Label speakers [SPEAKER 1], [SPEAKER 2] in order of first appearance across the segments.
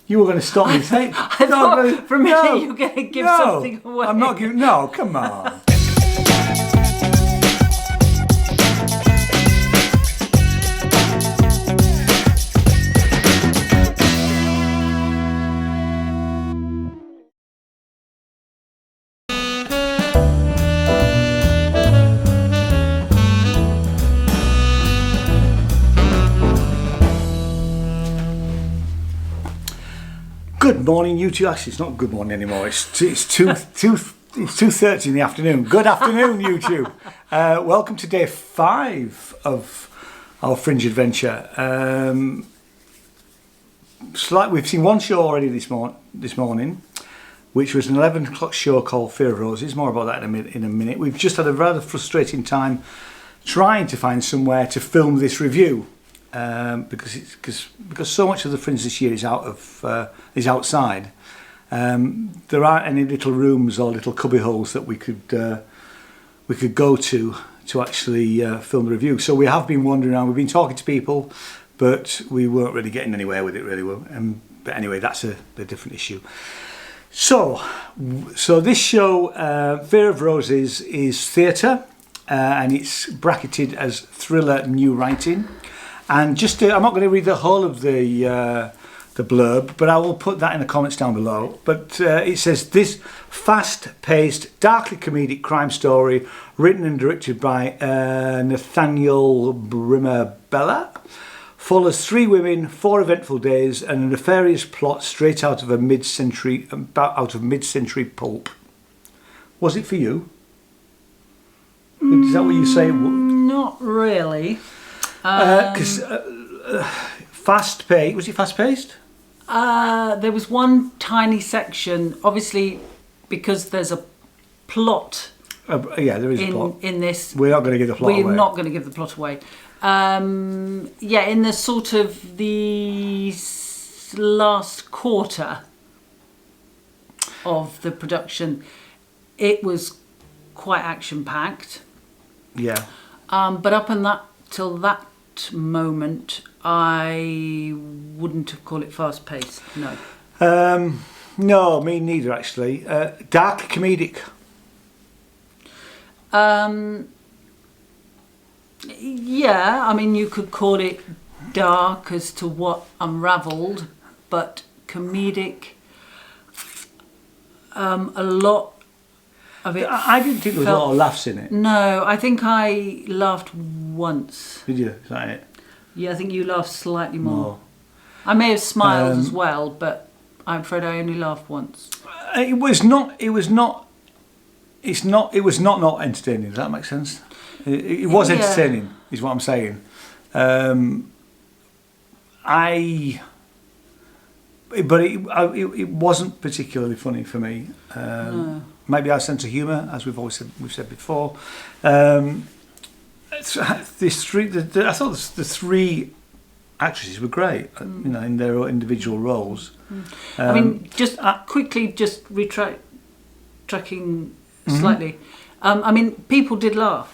[SPEAKER 1] You were going to stop me saying.
[SPEAKER 2] I thought for a minute you were going to give something away.
[SPEAKER 1] I'm not giving. No, come on. Good morning, you two. Actually, it's not good morning anymore. It's 2:30 in the afternoon. Good afternoon, you two. Welcome to day 5 of our Fringe adventure. We've seen one show already this morning, which was an 11 o'clock show called Fear of Roses. More about that in a minute. We've just had a rather frustrating time trying to find somewhere to film this review. Because so much of the Fringe this year is outside. There aren't any little rooms or little cubby holes that we could go to actually film the review. So we have been wandering around. We've been talking to people, but we weren't really getting anywhere with it really. But anyway, that's a different issue. So this show, Fear of Roses, is theatre, and it's bracketed as thriller new writing. And I'm not going to read the whole of the blurb, but I will put that in the comments down below. But it says, this fast-paced, darkly comedic crime story, written and directed by Nathaniel Brimmer-Beller, follows 3 women, 4 eventful days, and a nefarious plot straight out of mid-century pulp. Was it for you? Is that what you say?
[SPEAKER 2] Not really.
[SPEAKER 1] Because fast-paced, was it fast-paced?
[SPEAKER 2] There was one tiny section, obviously, because there's a plot.
[SPEAKER 1] Yeah, there is a plot.
[SPEAKER 2] In this.
[SPEAKER 1] We're not going to give the plot away.
[SPEAKER 2] We're not going to give the plot away. In the sort of the last quarter of the production, it was quite action-packed.
[SPEAKER 1] Yeah.
[SPEAKER 2] But up till that moment, I wouldn't have called it fast-paced. No.
[SPEAKER 1] No, me neither. Actually, dark comedic.
[SPEAKER 2] Yeah, I mean, you could call it dark as to what unravelled, but comedic. A lot of it.
[SPEAKER 1] I didn't think there was a lot of laughs in it.
[SPEAKER 2] No, I think I laughed once.
[SPEAKER 1] Did you? Is that it?
[SPEAKER 2] Yeah, I think you laughed slightly more. I may have smiled as well, but I'm afraid I only laughed once.
[SPEAKER 1] It was not entertaining. Does that make sense? It was entertaining, is what I'm saying. But it wasn't particularly funny for me. No. Maybe our sense of humour, as we've said before. I thought the 3 actresses were great, in their individual roles.
[SPEAKER 2] I mean, just quickly, tracking slightly. I mean, people did laugh.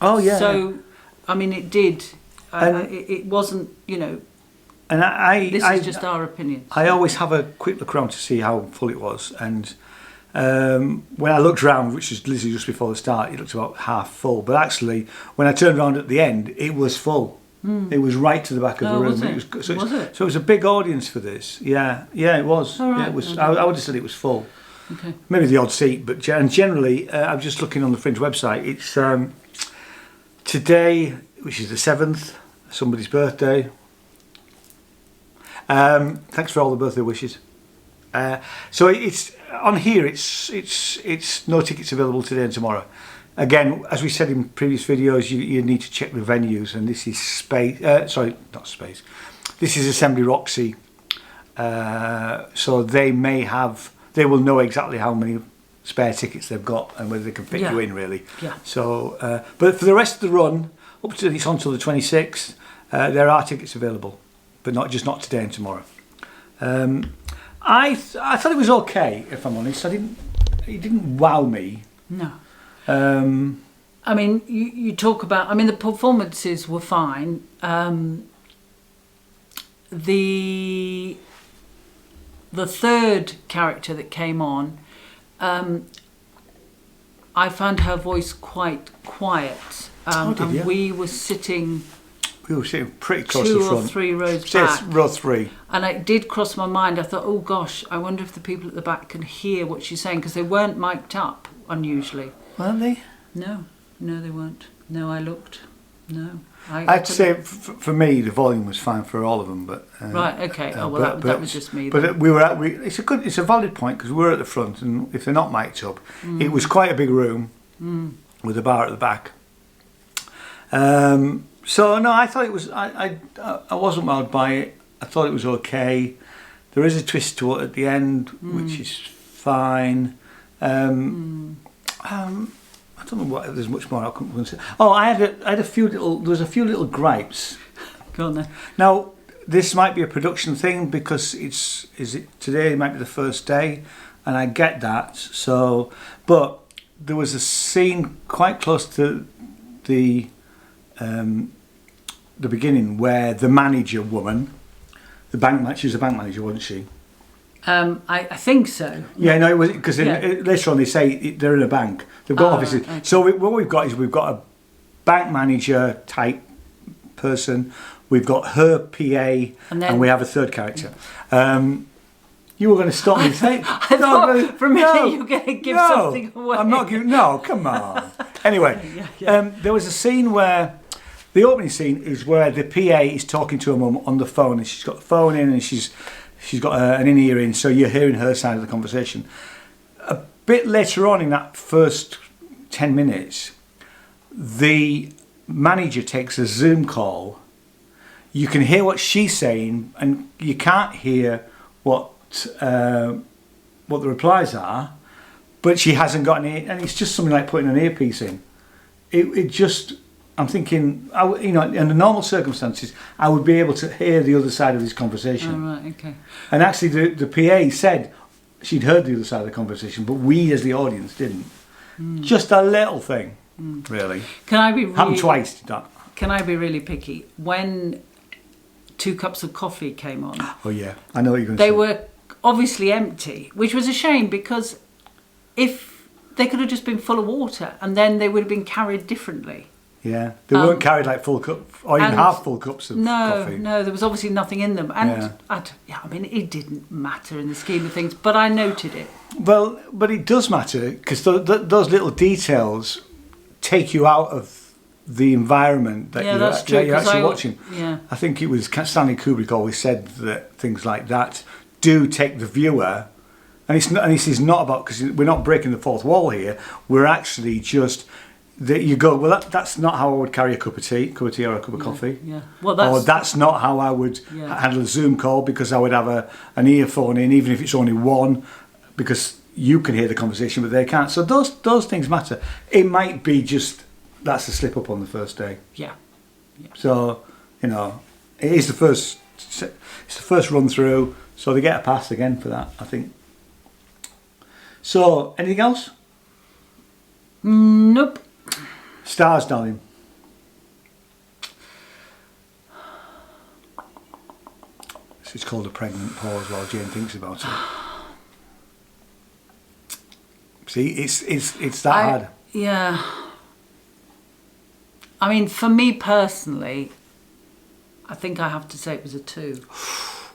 [SPEAKER 1] Oh yeah.
[SPEAKER 2] So, I mean, it did. It wasn't, And this is just our opinion.
[SPEAKER 1] I always have a quick look around to see how full it was, and when I looked around, which was literally just before the start, it looked about half full. But actually, when I turned around at the end, it was full. It was right to the back of the room.
[SPEAKER 2] Was it?
[SPEAKER 1] So
[SPEAKER 2] it
[SPEAKER 1] was a big audience for this. Yeah, it was.
[SPEAKER 2] All right.
[SPEAKER 1] Yeah, it was.
[SPEAKER 2] Okay.
[SPEAKER 1] I would have said it was full.
[SPEAKER 2] Okay.
[SPEAKER 1] Maybe the odd seat, but generally, I'm just looking on the Fringe website. It's today, which is the 7th, somebody's birthday. Thanks for all the birthday wishes. So it's on here. It's no tickets available today and tomorrow. Again, as we said in previous videos, you need to check the venues, and this is Space. Sorry, not Space. This is Assembly Roxy. So they will know exactly how many spare tickets they've got and whether they can fit you in really. Yeah. So, but for the rest of the run, it's on until the 26th. There are tickets available, but not today and tomorrow. I thought it was okay, if I'm honest. It didn't wow me.
[SPEAKER 2] No. I mean, you talk about. I mean, the performances were fine. The the third character that came on, I found her voice quite quiet.
[SPEAKER 1] Did you?
[SPEAKER 2] And we were sitting
[SPEAKER 1] pretty close to the front.
[SPEAKER 2] 2 or 3 rows
[SPEAKER 1] Yes,
[SPEAKER 2] back.
[SPEAKER 1] row 3.
[SPEAKER 2] And it did cross my mind. I thought, oh gosh, I wonder if the people at the back can hear what she's saying, because they weren't mic'd up, unusually.
[SPEAKER 1] Weren't they?
[SPEAKER 2] No, they weren't. No, I looked. No.
[SPEAKER 1] I'd say for me the volume was fine for all of them, but
[SPEAKER 2] right, okay. That was just me.
[SPEAKER 1] But it's a valid point, because we're at the front, and if they're not mic'd up, it was quite a big room with a bar at the back. So no, I thought it was. I wasn't wowed by it. I thought it was okay. There is a twist to it at the end, which is fine. I don't know what. There's much more I couldn't say. Oh, I had a few little. There was a few little gripes.
[SPEAKER 2] Go on then.
[SPEAKER 1] Now, this might be a production thing, because is it today? It might be the first day, and I get that. So, but there was a scene quite close to the beginning where the manager woman, she was a bank manager, wasn't she?
[SPEAKER 2] I think so.
[SPEAKER 1] Yeah, no, it was because later on they say they're in a bank. They've got offices.
[SPEAKER 2] Right, okay.
[SPEAKER 1] So what we've got is we've got a bank manager type person. We've got her PA, and we have a third character. You were going to stop me saying.
[SPEAKER 2] I thought for a minute you were going to give something away.
[SPEAKER 1] I'm not giving. No, come on. Anyway, there was a scene where. The opening scene is where the PA is talking to her mum on the phone, and she's got the phone in, and she's got an in-ear in, so you're hearing her side of the conversation. A bit later on in that first 10 minutes, the manager takes a Zoom call. You can hear what she's saying, and you can't hear what the replies are, but she hasn't got any, and it's just something like putting an earpiece in. It just... I'm thinking, in normal circumstances, I would be able to hear the other side of this conversation.
[SPEAKER 2] Oh, right, okay.
[SPEAKER 1] And actually, the PA said she'd heard the other side of the conversation, but we, as the audience, didn't. Just a little thing, really.
[SPEAKER 2] Can I be really,
[SPEAKER 1] happened twice. That.
[SPEAKER 2] Can I be really picky? When 2 cups of coffee came on,
[SPEAKER 1] oh yeah, I know what you're going to say.
[SPEAKER 2] They were obviously empty, which was a shame, because if they could have just been full of water, and then they would have been carried differently.
[SPEAKER 1] Yeah, they weren't carried like full cup or even half full cups of coffee.
[SPEAKER 2] No, there was obviously nothing in them, and I mean, it didn't matter in the scheme of things, but I noted it.
[SPEAKER 1] Well, but it does matter, because those little details take you out of the environment that you're actually watching.
[SPEAKER 2] Yeah.
[SPEAKER 1] I think it was Stanley Kubrick always said that things like that do take the viewer, and this is not about, because we're not breaking the fourth wall here. We're actually just. That you go, well, that's not how I would carry a cup of tea or a cup of coffee.
[SPEAKER 2] Yeah. Well,
[SPEAKER 1] that's not how I would handle a Zoom call, because I would have an earphone in, even if it's only one, because you can hear the conversation, but they can't. So those things matter. It might be just that's a slip up on the first day.
[SPEAKER 2] Yeah.
[SPEAKER 1] So it is it's the first run through, so they get a pass again for that, I think. So anything else?
[SPEAKER 2] Nope.
[SPEAKER 1] Stars, darling. This is called a pregnant pause while Jane thinks about it. See, it's that hard.
[SPEAKER 2] Yeah. I mean, for me personally, I think I have to say it was a 2.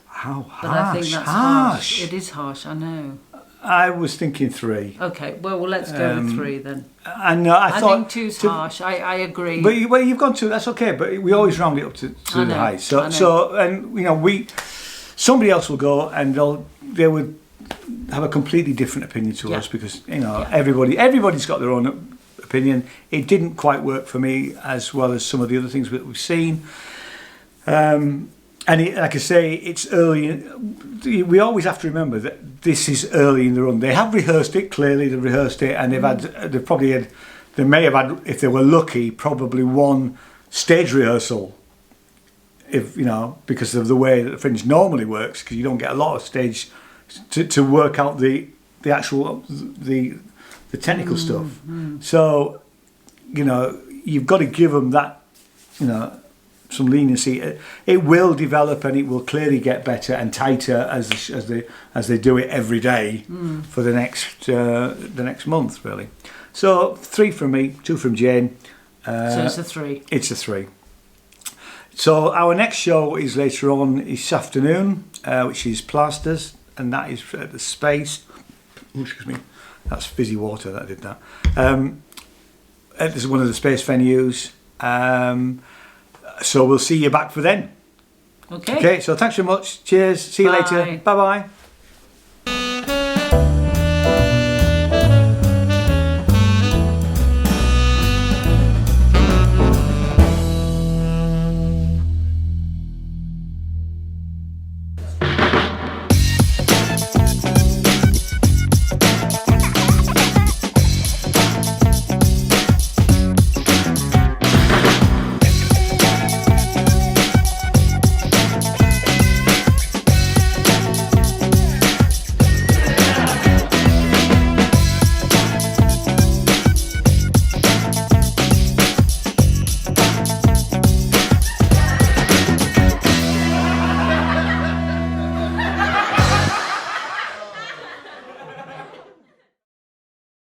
[SPEAKER 1] How harsh?
[SPEAKER 2] But I think that's harsh. It is harsh, I know.
[SPEAKER 1] I was thinking 3.
[SPEAKER 2] Okay, well let's go with 3 then.
[SPEAKER 1] I thought
[SPEAKER 2] think 2's harsh. I agree.
[SPEAKER 1] But you've gone 2. That's okay. But we always round it up to the high. So and somebody else will go and they would have a completely different opinion to us, because everybody's got their own opinion. It didn't quite work for me as well as some of the other things that we've seen. And like I say, it's early. We always have to remember that this is early in the run. They have rehearsed it, clearly they've rehearsed it, and they may have had, if they were lucky, probably one stage rehearsal, because of the way that the Fringe normally works, because you don't get a lot of stage to work out the actual the technical stuff. So, you've got to give them that, some leniency. It will develop, and it will clearly get better and tighter as they do it every day for the next month, really. So 3 from me, 2 from Jane.
[SPEAKER 2] So it's a 3.
[SPEAKER 1] It's a 3. So our next show is later on this afternoon, which is Plasters, and that is at the Space. Oh, excuse me, that's fizzy water that did that. It's one of the Space venues. So we'll see you back for then.
[SPEAKER 2] Okay.
[SPEAKER 1] Okay, so thanks very much. Cheers. See you later.
[SPEAKER 2] Bye.
[SPEAKER 1] Bye-bye.